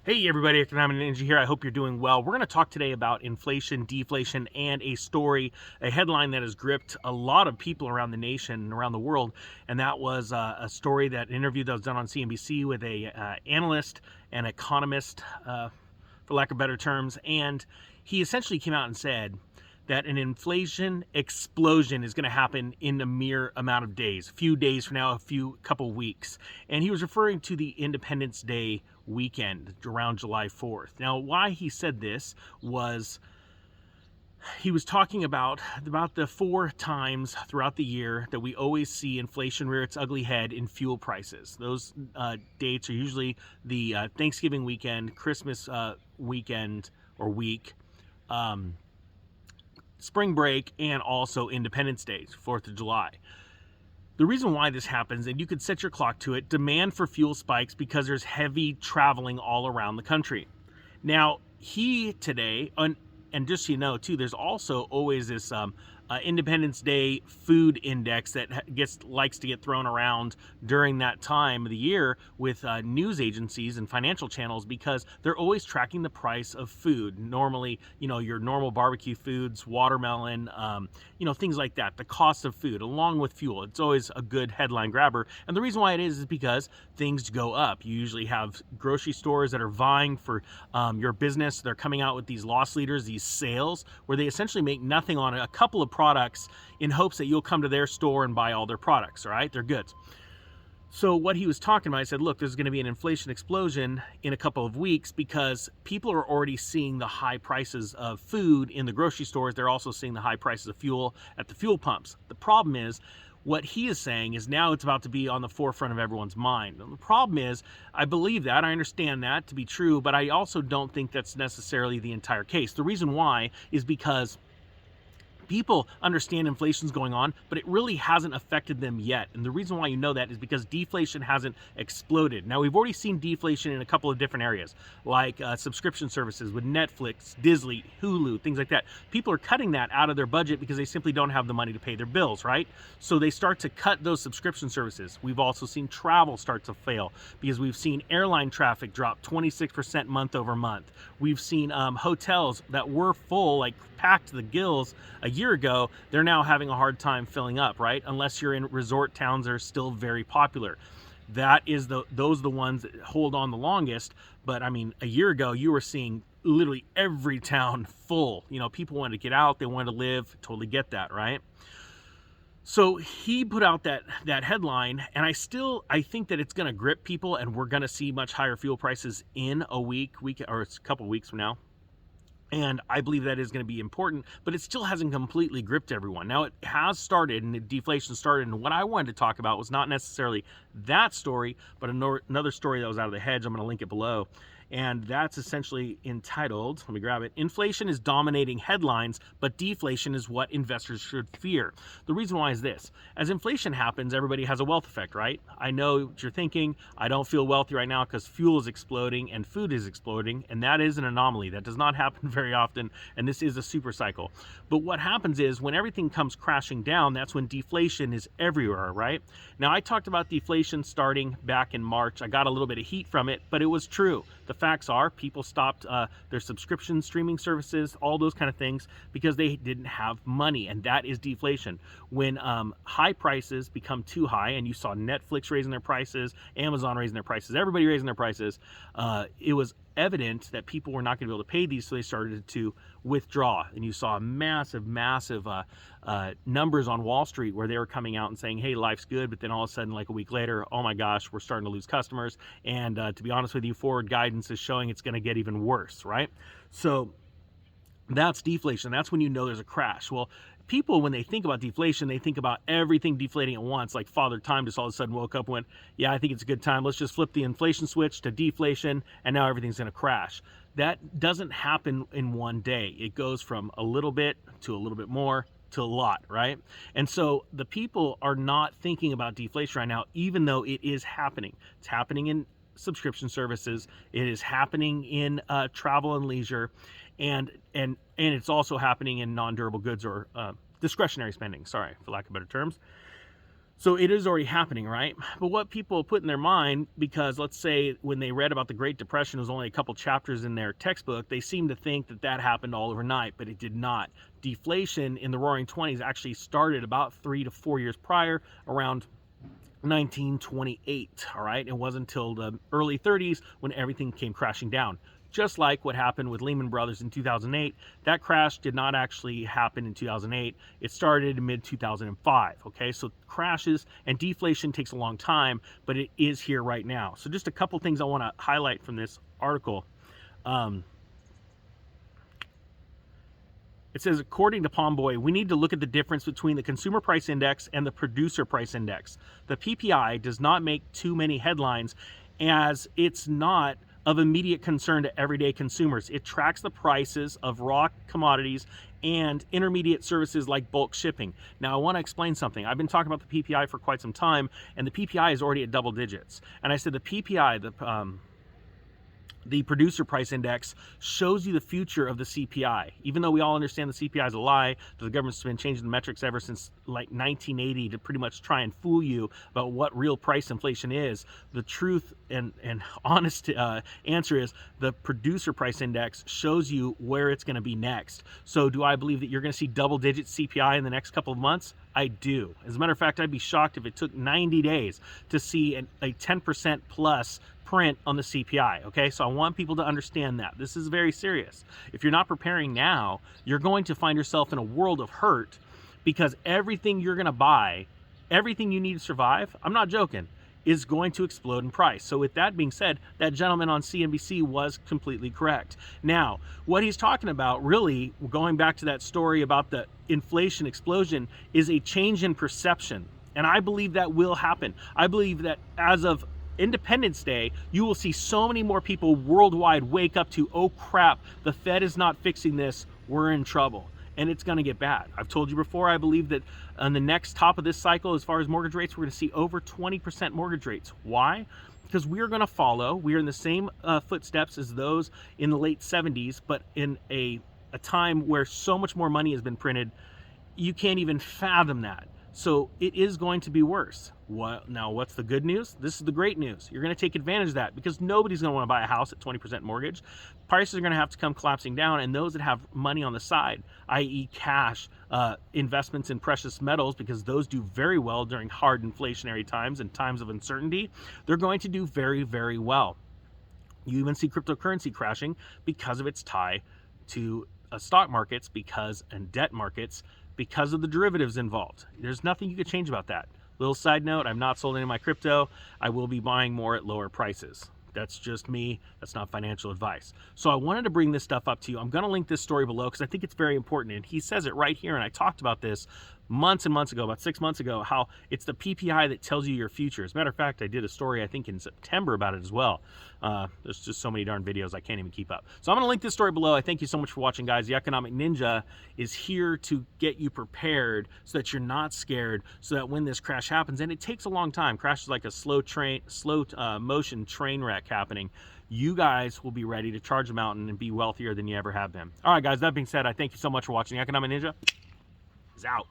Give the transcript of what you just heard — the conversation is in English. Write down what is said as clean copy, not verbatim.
Hey everybody, Economic Ninja here. I hope you're doing well. We're going to talk today about inflation, deflation, and a story, a headline that has gripped a lot of people around the nation and around the world. And that was a story, that interview that was done on CNBC with a analyst and economist, for lack of better terms. And he essentially came out and said that an inflation explosion is going to happen in a mere amount of days, a few days from now, couple weeks. And he was referring to the Independence Day weekend around July 4th. Now, why he said this was he was talking about the 4 times throughout the year that we always see inflation rear its ugly head in fuel prices. Those dates are usually the Thanksgiving weekend, Christmas weekend or week, spring break, and also Independence Day, 4th of July. The reason why this happens, and you could set your clock to it, demand for fuel spikes because there's heavy traveling all around the country. Now, he today, and just so you know too, there's also always this Independence Day food index that likes to get thrown around during that time of the year with news agencies and financial channels, because they're always tracking the price of food. Normally, your normal barbecue foods, watermelon, things like that, the cost of food along with fuel. It's always a good headline grabber. And the reason why it is because things go up. You usually have grocery stores that are vying for your business. They're coming out with these loss leaders, these sales, where they essentially make nothing on a couple of products in hopes that you'll come to their store and buy all their products, all right? Their goods. So what he was talking about, I said, look, there's going to be an inflation explosion in a couple of weeks because people are already seeing the high prices of food in the grocery stores. They're also seeing the high prices of fuel at the fuel pumps. The problem is, what he is saying is now it's about to be on the forefront of everyone's mind. And the problem is, I believe that, I understand that to be true, but I also don't think that's necessarily the entire case. The reason why is because people understand inflation's going on, but it really hasn't affected them yet. And the reason why you know that is because deflation hasn't exploded. Now, we've already seen deflation in a couple of different areas, like subscription services with Netflix, Disney, Hulu, things like that. People are cutting that out of their budget because they simply don't have the money to pay their bills, right? So they start to cut those subscription services. We've also seen travel start to fail because we've seen airline traffic drop 26% month over month. We've seen hotels that were full, like packed to the gills a year ago, they're now having a hard time filling up, right? Unless you're in resort towns that are still very popular. Those are the ones that hold on the longest. But I mean, a year ago, you were seeing literally every town full. People wanted to get out, they wanted to live. Totally get that, right? So he put out that headline, and I think that it's going to grip people, and we're going to see much higher fuel prices in a week, or it's a couple weeks from now. And I believe that is going to be important, but it still hasn't completely gripped everyone. Now, it has started, and the deflation started, and what I wanted to talk about was not necessarily that story, but another story that was out of the hedge. I'm going to link it below. And that's essentially entitled, let me grab it, Inflation is Dominating Headlines, but Deflation is What Investors Should Fear. The reason why is this. As inflation happens, everybody has a wealth effect, right? I know what you're thinking. I don't feel wealthy right now because fuel is exploding and food is exploding, and that is an anomaly. That does not happen very often, and this is a super cycle. But what happens is when everything comes crashing down, that's when deflation is everywhere, right? Now, I talked about deflation starting back in March. I got a little bit of heat from it, but it was true. The facts are people stopped their subscription streaming services, all those kind of things, because they didn't have money, and that is deflation. When high prices become too high, and you saw Netflix raising their prices, Amazon raising their prices, everybody raising their prices, it was evident that people were not going to be able to pay these, so they started to withdraw. And you saw massive numbers on Wall Street where they were coming out and saying, hey, life's good, but then all of a sudden, like a week later, oh my gosh, we're starting to lose customers. And to be honest with you, forward guidance is showing it's going to get even worse, right? So that's deflation. That's when you know there's a crash. Well, people, when they think about deflation, they think about everything deflating at once. Like Father Time just all of a sudden woke up and went, yeah, I think it's a good time. Let's just flip the inflation switch to deflation, and now everything's going to crash. That doesn't happen in one day. It goes from a little bit to a little bit more to a lot, right? And so the people are not thinking about deflation right now, even though it is happening. It's happening in subscription services. It is happening in travel and leisure, and it's also happening in non-durable goods or discretionary spending. Sorry, for lack of better terms. So it is already happening, right? But what people put in their mind, because let's say when they read about the Great Depression, it was only a couple chapters in their textbook, they seem to think that that happened all overnight, but it did not. Deflation in the Roaring 20s actually started about 3 to 4 years prior, around 1928, all right? It wasn't until the early 30s when everything came crashing down. Just like what happened with Lehman Brothers in 2008, that crash did not actually happen in 2008. It started in mid-2005, okay? So crashes and deflation takes a long time, but it is here right now. So just a couple things I want to highlight from this article. It says, according to Pomboy, we need to look at the difference between the consumer price index and the producer price index. The PPI does not make too many headlines as it's not of immediate concern to everyday consumers. It tracks the prices of raw commodities and intermediate services like bulk shipping. Now, I want to explain something. I've been talking about the PPI for quite some time, and the PPI is already at double digits. And I said the PPI, the producer price index, shows you the future of the CPI. Even though we all understand the CPI is a lie, the government's been changing the metrics ever since like 1980 to pretty much try and fool you about what real price inflation is. The truth and honest answer is the producer price index shows you where it's going to be next. So do I believe that you're going to see double-digit CPI in the next couple of months? I do. As a matter of fact, I'd be shocked if it took 90 days to see a 10% plus print on the CPI, okay? So I want people to understand that. This is very serious. If you're not preparing now, you're going to find yourself in a world of hurt because everything you're gonna buy, everything you need to survive, I'm not joking, is going to explode in price. So with that being said, that gentleman on CNBC was completely correct. Now, what he's talking about, really, going back to that story about the inflation explosion, is a change in perception. And I believe that will happen. I believe that as of Independence Day, you will see so many more people worldwide wake up to, oh crap, the Fed is not fixing this, we're in trouble. And it's going to get bad. I've told you before, I believe that on the next top of this cycle, as far as mortgage rates, we're going to see over 20% mortgage rates. Why? Because we're going to follow. We're in the same footsteps as those in the late 70s, but in a time where so much more money has been printed, you can't even fathom that. So it is going to be worse. Now, what's the good news? This is the great news. You're going to take advantage of that because nobody's going to want to buy a house at 20% mortgage. Prices are going to have to come collapsing down, and those that have money on the side, i.e. cash, investments in precious metals, because those do very well during hard inflationary times and times of uncertainty, they're going to do very, very well. You even see cryptocurrency crashing because of its tie to stock markets and debt markets, because of the derivatives involved. There's nothing you could change about that. Little side note, I've not sold any of my crypto. I will be buying more at lower prices. That's just me. That's not financial advice. So I wanted to bring this stuff up to you. I'm going to link this story below because I think it's very important. And he says it right here. And I talked about this months and months ago, about 6 months ago, how it's the PPI that tells you your future. As a matter of fact, I did a story, I think in September about it as well. There's just so many darn videos I can't even keep up. So I'm going to link this story below. I thank you so much for watching, guys. The Economic Ninja is here to get you prepared so that you're not scared, so that when this crash happens, and it takes a long time, crash is like a slow motion train wreck happening, you guys will be ready to charge the mountain and be wealthier than you ever have been. All right, guys, that being said, I thank you so much for watching. The Economic Ninja is out.